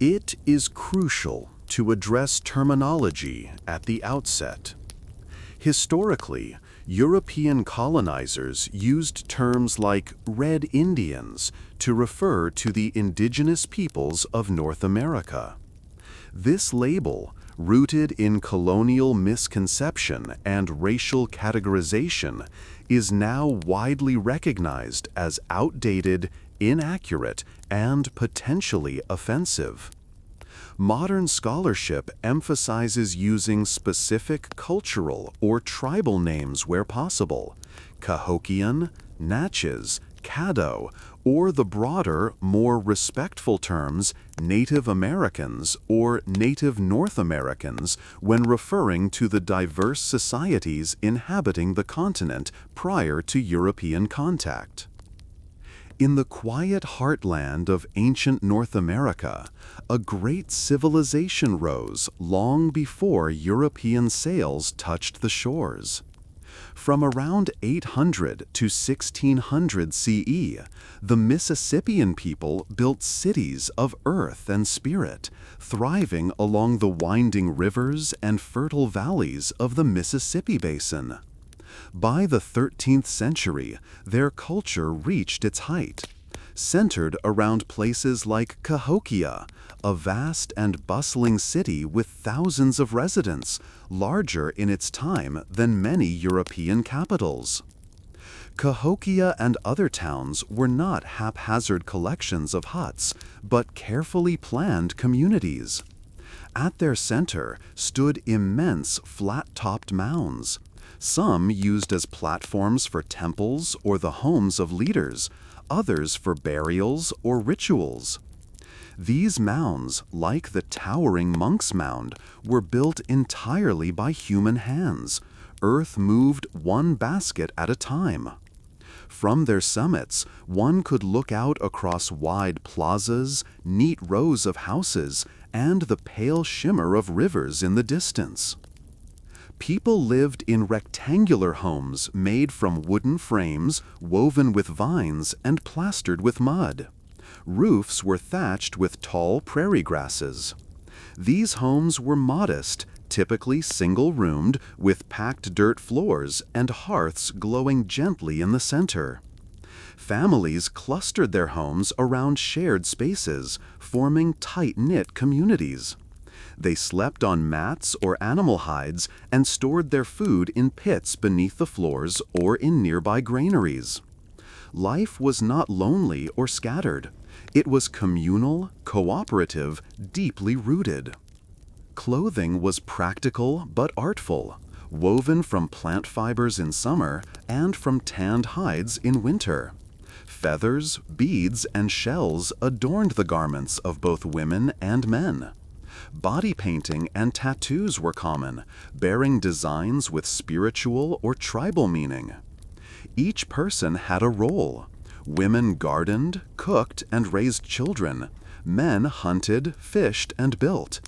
It is crucial to address terminology at the outset. Historically, European colonizers used terms like Red Indians to refer to the indigenous peoples of North America. This label, rooted in colonial misconception and racial categorization, is now widely recognized as outdated, inaccurate, and potentially offensive. Modern scholarship emphasizes using specific cultural or tribal names where possible: Cahokian, Natchez, Caddo, or the broader, more respectful terms Native Americans or Native North Americans when referring to the diverse societies inhabiting the continent prior to European contact. In the quiet heartland of ancient North America, a great civilization rose long before European sails touched the shores. From around 800 to 1600 CE, the Mississippian people built cities of earth and spirit, thriving along the winding rivers and fertile valleys of the Mississippi Basin. By the 13th century, their culture reached its height, centered around places like Cahokia, a vast and bustling city with thousands of residents, larger in its time than many European capitals. Cahokia and other towns were not haphazard collections of huts, but carefully planned communities. At their center stood immense flat-topped mounds, some used as platforms for temples or the homes of leaders, others for burials or rituals. These mounds, like the towering Monk's Mound, were built entirely by human hands, earth moved one basket at a time. From their summits, one could look out across wide plazas, neat rows of houses, and the pale shimmer of rivers in the distance. People lived in rectangular homes made from wooden frames, woven with vines, and plastered with mud. Roofs were thatched with tall prairie grasses. These homes were modest, typically single-roomed, with packed dirt floors and hearths glowing gently in the center. Families clustered their homes around shared spaces, forming tight-knit communities. They slept on mats or animal hides and stored their food in pits beneath the floors or in nearby granaries. Life was not lonely or scattered. It was communal, cooperative, deeply rooted. Clothing was practical but artful, woven from plant fibers in summer and from tanned hides in winter. Feathers, beads, and shells adorned the garments of both women and men. Body painting and tattoos were common, bearing designs with spiritual or tribal meaning. Each person had a role. Women gardened, cooked, and raised children. Men hunted, fished, and built.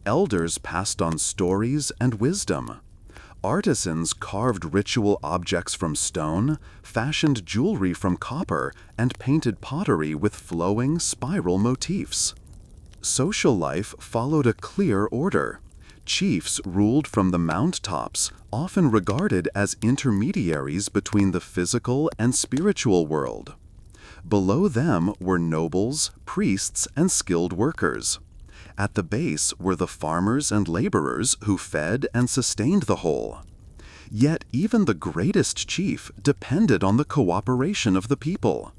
Elders passed on stories and wisdom. Artisans carved ritual objects from stone, fashioned jewelry from copper, and painted pottery with flowing, spiral motifs. Social life followed a clear order. Chiefs ruled from the mountaintops, often regarded as intermediaries between the physical and spiritual world. Below them were nobles, priests, and skilled workers. At the base were the farmers and laborers who fed and sustained the whole. Yet even the greatest chief depended on the cooperation of the people.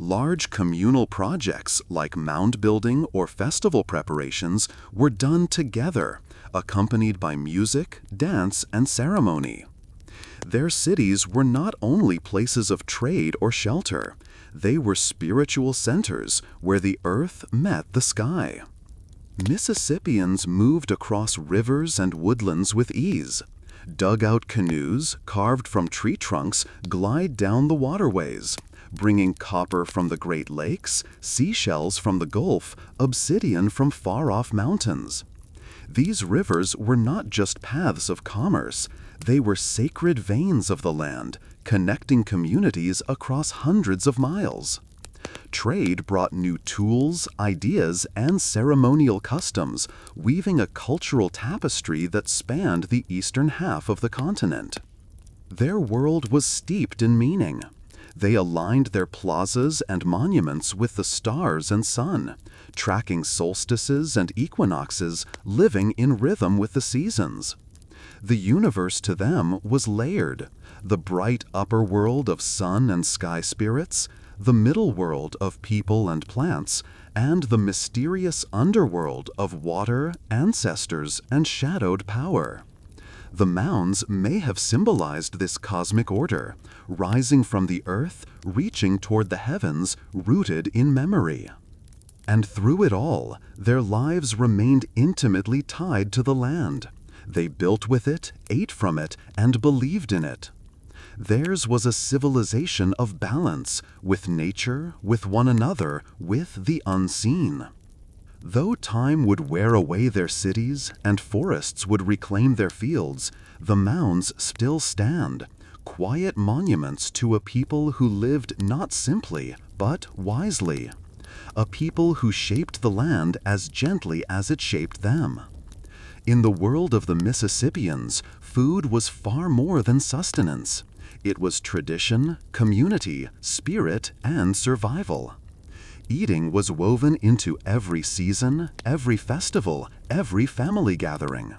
Large communal projects like mound building or festival preparations were done together, accompanied by music, dance, and ceremony. Their cities were not only places of trade or shelter, they were spiritual centers where the earth met the sky. Mississippians moved across rivers and woodlands with ease. Dugout canoes, carved from tree trunks, glide down the waterways, bringing copper from the Great Lakes, seashells from the Gulf, obsidian from far-off mountains. These rivers were not just paths of commerce, they were sacred veins of the land, connecting communities across hundreds of miles. Trade brought new tools, ideas, and ceremonial customs, weaving a cultural tapestry that spanned the eastern half of the continent. Their world was steeped in meaning. They aligned their plazas and monuments with the stars and sun, tracking solstices and equinoxes, living in rhythm with the seasons. The universe to them was layered: the bright upper world of sun and sky spirits, the middle world of people and plants, and the mysterious underworld of water, ancestors, and shadowed power. The mounds may have symbolized this cosmic order, rising from the earth, reaching toward the heavens, rooted in memory. And through it all, their lives remained intimately tied to the land. They built with it, ate from it, and believed in it. Theirs was a civilization of balance, with nature, with one another, with the unseen. Though time would wear away their cities and forests would reclaim their fields, the mounds still stand, quiet monuments to a people who lived not simply, but wisely. A people who shaped the land as gently as it shaped them. In the world of the Mississippians, food was far more than sustenance. It was tradition, community, spirit, and survival. Eating was woven into every season, every festival, every family gathering.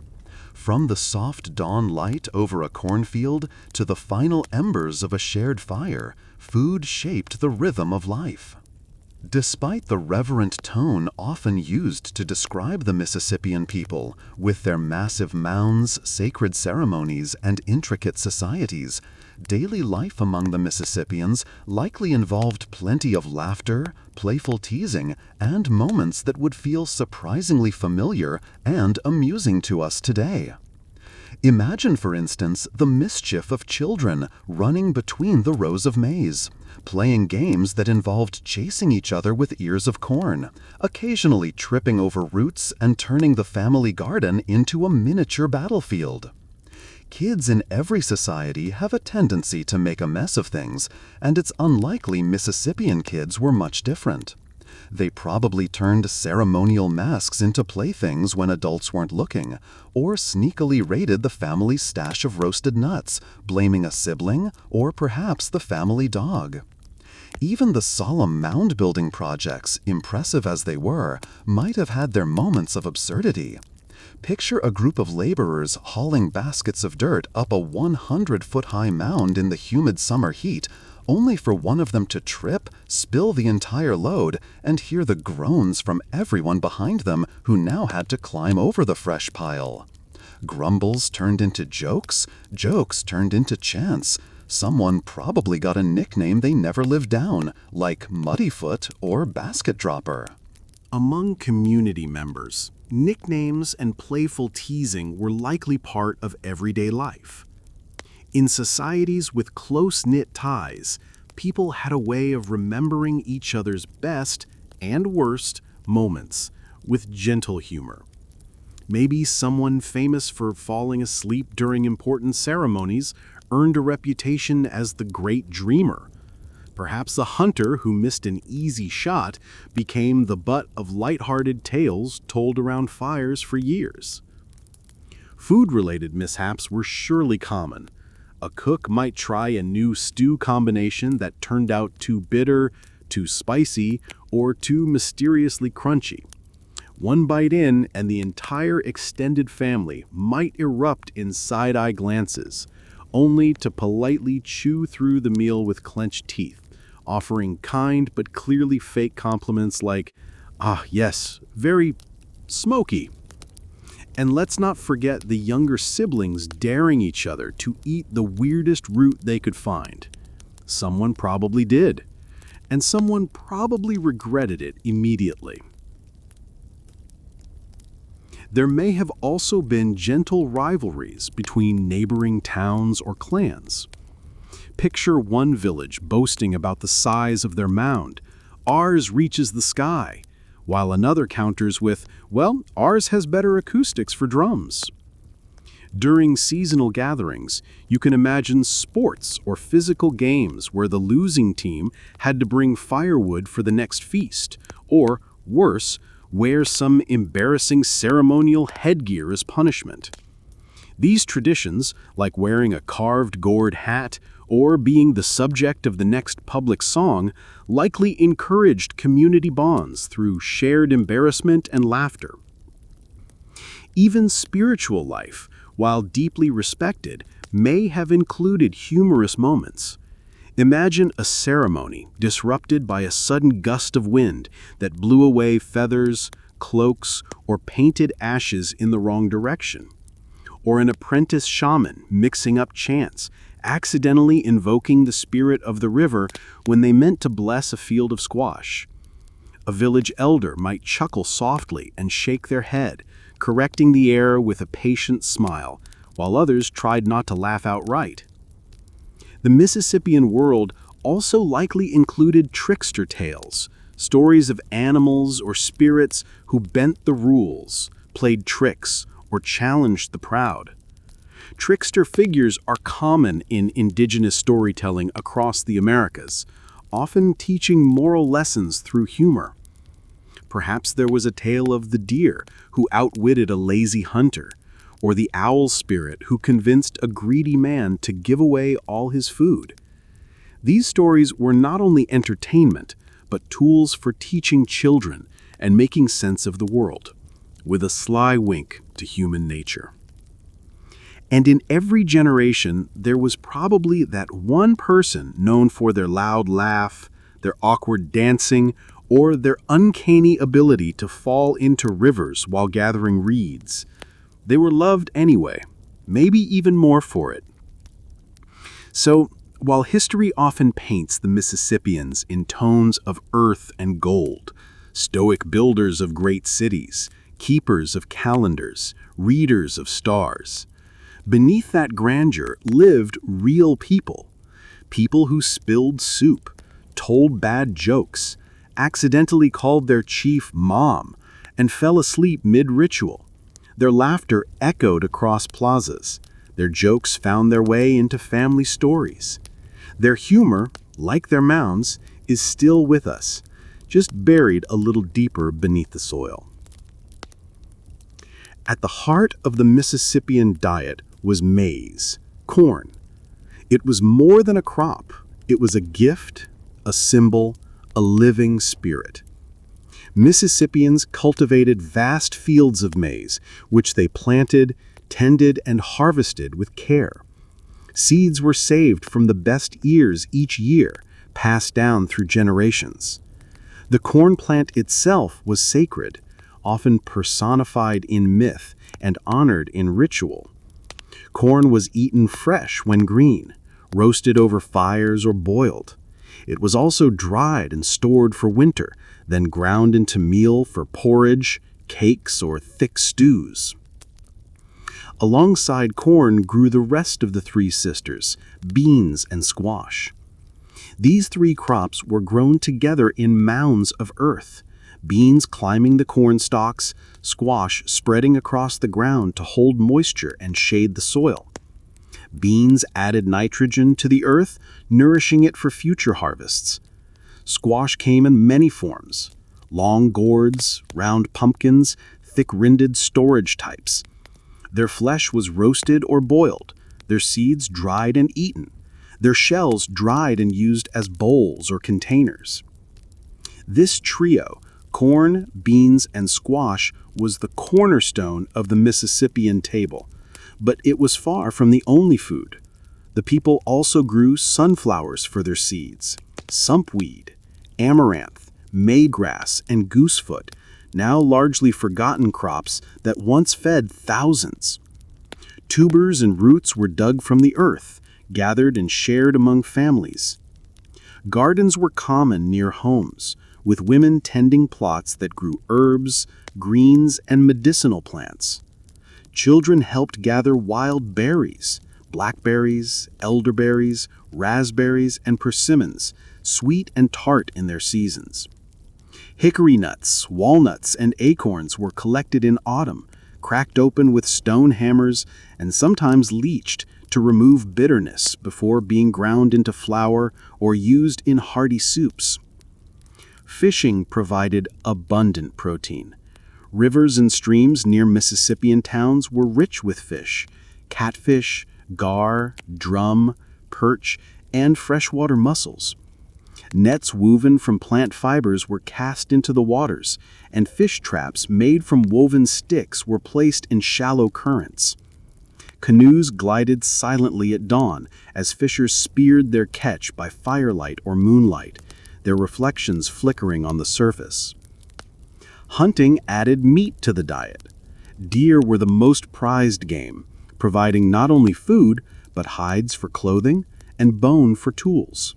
From the soft dawn light over a cornfield to the final embers of a shared fire, food shaped the rhythm of life. Despite the reverent tone often used to describe the Mississippian people, with their massive mounds, sacred ceremonies, and intricate societies, daily life among the Mississippians likely involved plenty of laughter, playful teasing, and moments that would feel surprisingly familiar and amusing to us today. Imagine, for instance, the mischief of children running between the rows of maize, playing games that involved chasing each other with ears of corn, occasionally tripping over roots and turning the family garden into a miniature battlefield. Kids in every society have a tendency to make a mess of things, and it's unlikely Mississippian kids were much different. They probably turned ceremonial masks into playthings when adults weren't looking, or sneakily raided the family's stash of roasted nuts, blaming a sibling or perhaps the family dog. Even the solemn mound-building projects, impressive as they were, might have had their moments of absurdity. Picture a group of laborers hauling baskets of dirt up a 100-foot-high mound in the humid summer heat, only for one of them to trip, spill the entire load, and hear the groans from everyone behind them who now had to climb over the fresh pile. Grumbles turned into jokes, jokes turned into chants. Someone probably got a nickname they never lived down, like Muddyfoot or Basket Dropper. Among community members, nicknames and playful teasing were likely part of everyday life. In societies with close-knit ties, people had a way of remembering each other's best and worst moments with gentle humor. Maybe someone famous for falling asleep during important ceremonies earned a reputation as the great dreamer. Perhaps the hunter who missed an easy shot became the butt of lighthearted tales told around fires for years. Food-related mishaps were surely common. A cook might try a new stew combination that turned out too bitter, too spicy, or too mysteriously crunchy. One bite in, and the entire extended family might erupt in side-eye glances, only to politely chew through the meal with clenched teeth, offering kind but clearly fake compliments like, "Ah, yes, very smoky." And let's not forget the younger siblings daring each other to eat the weirdest root they could find. Someone probably did, and someone probably regretted it immediately. There may have also been gentle rivalries between neighboring towns or clans. Picture one village boasting about the size of their mound. "Ours reaches the sky," while another counters with, "Well, ours has better acoustics for drums." During seasonal gatherings, you can imagine sports or physical games where the losing team had to bring firewood for the next feast, or, worse, wear some embarrassing ceremonial headgear as punishment. These traditions, like wearing a carved gourd hat or being the subject of the next public song, likely encouraged community bonds through shared embarrassment and laughter. Even spiritual life, while deeply respected, may have included humorous moments. Imagine a ceremony disrupted by a sudden gust of wind that blew away feathers, cloaks, or painted ashes in the wrong direction. Or an apprentice shaman mixing up chants, accidentally invoking the spirit of the river when they meant to bless a field of squash. A village elder might chuckle softly and shake their head, correcting the error with a patient smile, while others tried not to laugh outright. The Mississippian world also likely included trickster tales, stories of animals or spirits who bent the rules, played tricks, or challenged the proud. Trickster figures are common in indigenous storytelling across the Americas, often teaching moral lessons through humor. Perhaps there was a tale of the deer who outwitted a lazy hunter, or the owl spirit who convinced a greedy man to give away all his food. These stories were not only entertainment, but tools for teaching children and making sense of the world, with a sly wink to human nature. And in every generation, there was probably that one person known for their loud laugh, their awkward dancing, or their uncanny ability to fall into rivers while gathering reeds. They were loved anyway, maybe even more for it. So, while history often paints the Mississippians in tones of earth and gold, stoic builders of great cities, keepers of calendars, readers of stars, beneath that grandeur lived real people. People who spilled soup, told bad jokes, accidentally called their chief Mom, and fell asleep mid-ritual. Their laughter echoed across plazas. Their jokes found their way into family stories. Their humor, like their mounds, is still with us, just buried a little deeper beneath the soil. At the heart of the Mississippian diet was maize, corn. It was more than a crop. It was a gift, a symbol, a living spirit. Mississippians cultivated vast fields of maize, which they planted, tended, and harvested with care. Seeds were saved from the best ears each year, passed down through generations. The corn plant itself was sacred, often personified in myth and honored in ritual. Corn was eaten fresh when green, roasted over fires or boiled. It was also dried and stored for winter, then ground into meal for porridge, cakes, or thick stews. Alongside corn grew the rest of the three sisters, beans and squash. These three crops were grown together in mounds of earth, beans climbing the corn stalks, squash spreading across the ground to hold moisture and shade the soil. Beans added nitrogen to the earth, nourishing it for future harvests. Squash came in many forms: long gourds, round pumpkins, thick-rinded storage types. Their flesh was roasted or boiled, their seeds dried and eaten, their shells dried and used as bowls or containers. This trio, corn, beans, and squash, was the cornerstone of the Mississippian table. But it was far from the only food. The people also grew sunflowers for their seeds, sumpweed, amaranth, maygrass, and goosefoot, now largely forgotten crops that once fed thousands. Tubers and roots were dug from the earth, gathered and shared among families. Gardens were common near homes, with women tending plots that grew herbs, greens, and medicinal plants. Children helped gather wild berries, blackberries, elderberries, raspberries, and persimmons, sweet and tart in their seasons. Hickory nuts, walnuts, and acorns were collected in autumn, cracked open with stone hammers and sometimes leached to remove bitterness before being ground into flour or used in hearty soups. Fishing provided abundant protein. Rivers and streams near Mississippian towns were rich with fish: catfish, gar, drum, perch, and freshwater mussels. Nets woven from plant fibers were cast into the waters, and fish traps made from woven sticks were placed in shallow currents. Canoes glided silently at dawn as fishers speared their catch by firelight or moonlight, their reflections flickering on the surface. Hunting added meat to the diet. Deer were the most prized game, providing not only food, but hides for clothing and bone for tools.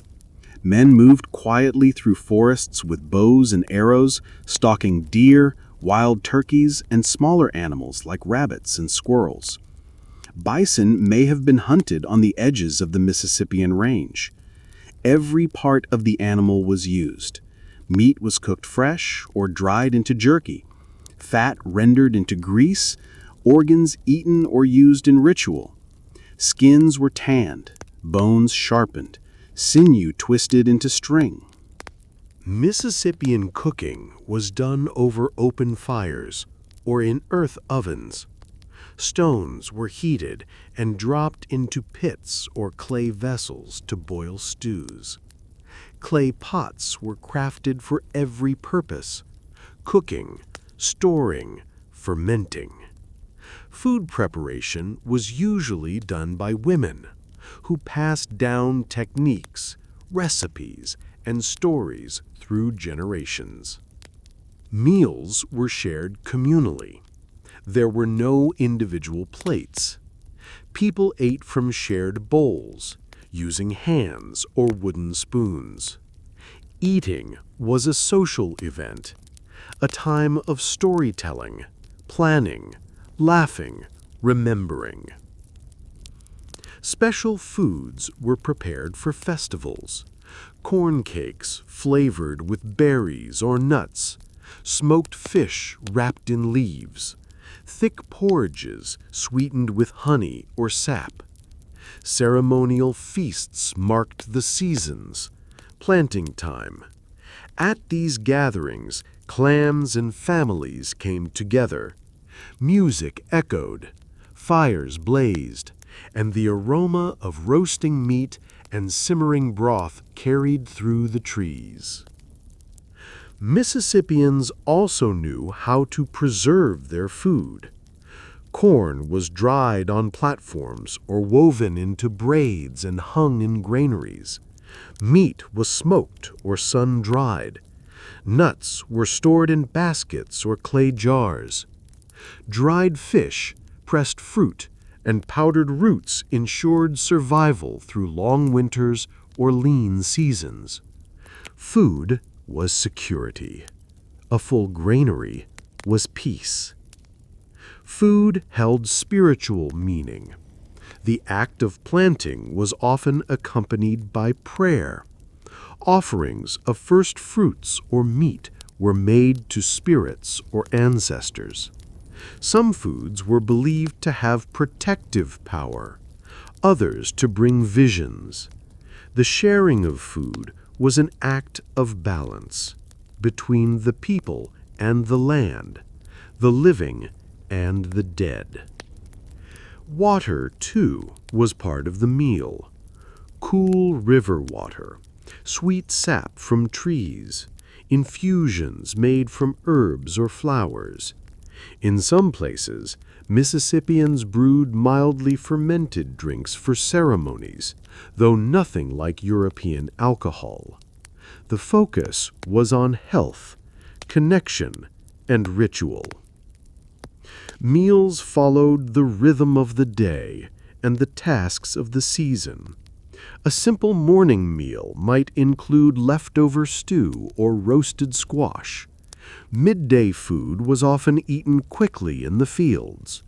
Men moved quietly through forests with bows and arrows, stalking deer, wild turkeys, and smaller animals like rabbits and squirrels. Bison may have been hunted on the edges of the Mississippian range. Every part of the animal was used. Meat was cooked fresh or dried into jerky, fat rendered into grease, organs eaten or used in ritual. Skins were tanned, bones sharpened, sinew twisted into string. Mississippian cooking was done over open fires or in earth ovens. Stones were heated and dropped into pits or clay vessels to boil stews. Clay pots were crafted for every purpose: cooking, storing, fermenting. Food preparation was usually done by women, who passed down techniques, recipes, and stories through generations. Meals were shared communally. There were no individual plates. People ate from shared bowls, using hands or wooden spoons. Eating was a social event, a time of storytelling, planning, laughing, remembering. Special foods were prepared for festivals: corn cakes flavored with berries or nuts, smoked fish wrapped in leaves, thick porridges sweetened with honey or sap. Ceremonial feasts marked the seasons, planting time. At these gatherings, clans and families came together. Music echoed, fires blazed, and the aroma of roasting meat and simmering broth carried through the trees. Mississippians also knew how to preserve their food. Corn was dried on platforms or woven into braids and hung in granaries. Meat was smoked or sun-dried. Nuts were stored in baskets or clay jars. Dried fish, pressed fruit, and powdered roots ensured survival through long winters or lean seasons. Food was security. A full granary was peace. Food held spiritual meaning. The act of planting was often accompanied by prayer. Offerings of first fruits or meat were made to spirits or ancestors. Some foods were believed to have protective power, others to bring visions. The sharing of food was an act of balance between the people and the land, the living and the dead. Water, too, was part of the meal. Cool river water, sweet sap from trees, infusions made from herbs or flowers. In some places, Mississippians brewed mildly fermented drinks for ceremonies, though nothing like European alcohol. The focus was on health, connection, and ritual. Meals followed the rhythm of the day and the tasks of the season. A simple morning meal might include leftover stew or roasted squash. Midday food was often eaten quickly in the fields.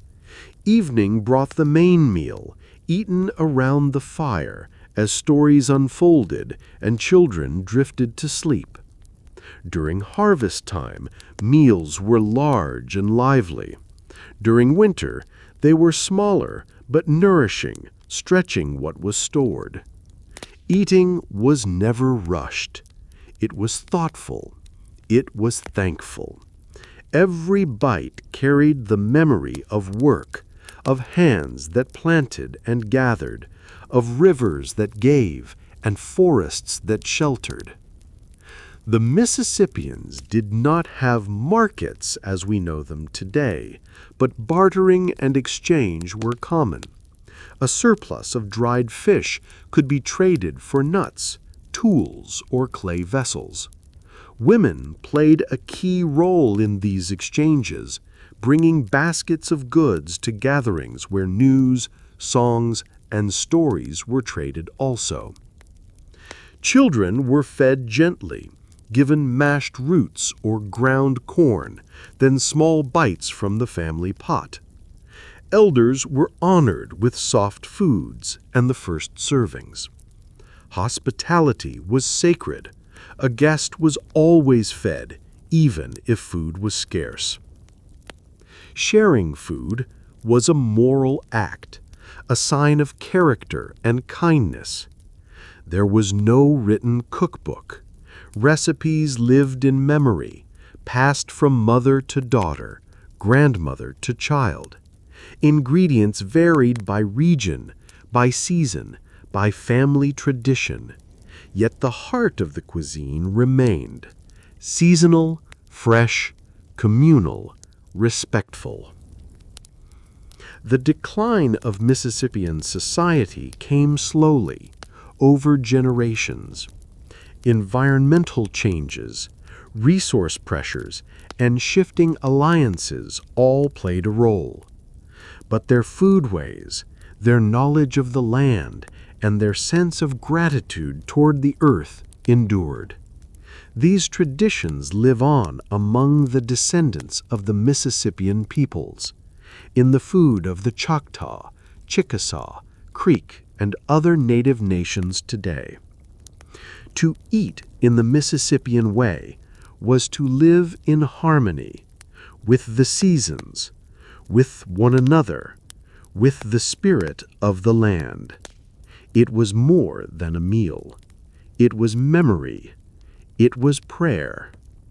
Evening brought the main meal, eaten around the fire as stories unfolded and children drifted to sleep. During harvest time, meals were large and lively. During winter, they were smaller but nourishing, stretching what was stored. Eating was never rushed. It was thoughtful. It was thankful. Every bite carried the memory of work, of hands that planted and gathered, of rivers that gave and forests that sheltered. The Mississippians did not have markets as we know them today, but bartering and exchange were common. A surplus of dried fish could be traded for nuts, tools, or clay vessels. Women played a key role in these exchanges, bringing baskets of goods to gatherings where news, songs, and stories were traded also. Children were fed gently, given mashed roots or ground corn, then small bites from the family pot. Elders were honored with soft foods and the first servings. Hospitality was sacred. A guest was always fed, even if food was scarce. Sharing food was a moral act, a sign of character and kindness. There was no written cookbook. Recipes lived in memory, passed from mother to daughter, grandmother to child. Ingredients varied by region, by season, by family tradition. Yet the heart of the cuisine remained seasonal, fresh, communal, respectful. The decline of Mississippian society came slowly, over generations. Environmental changes, resource pressures, and shifting alliances all played a role. But their foodways, their knowledge of the land, and their sense of gratitude toward the earth endured. These traditions live on among the descendants of the Mississippian peoples, in the food of the Choctaw, Chickasaw, Creek, and other native nations today. To eat in the Mississippian way was to live in harmony with the seasons, with one another, with the spirit of the land. It was more than a meal. It was memory. It was prayer.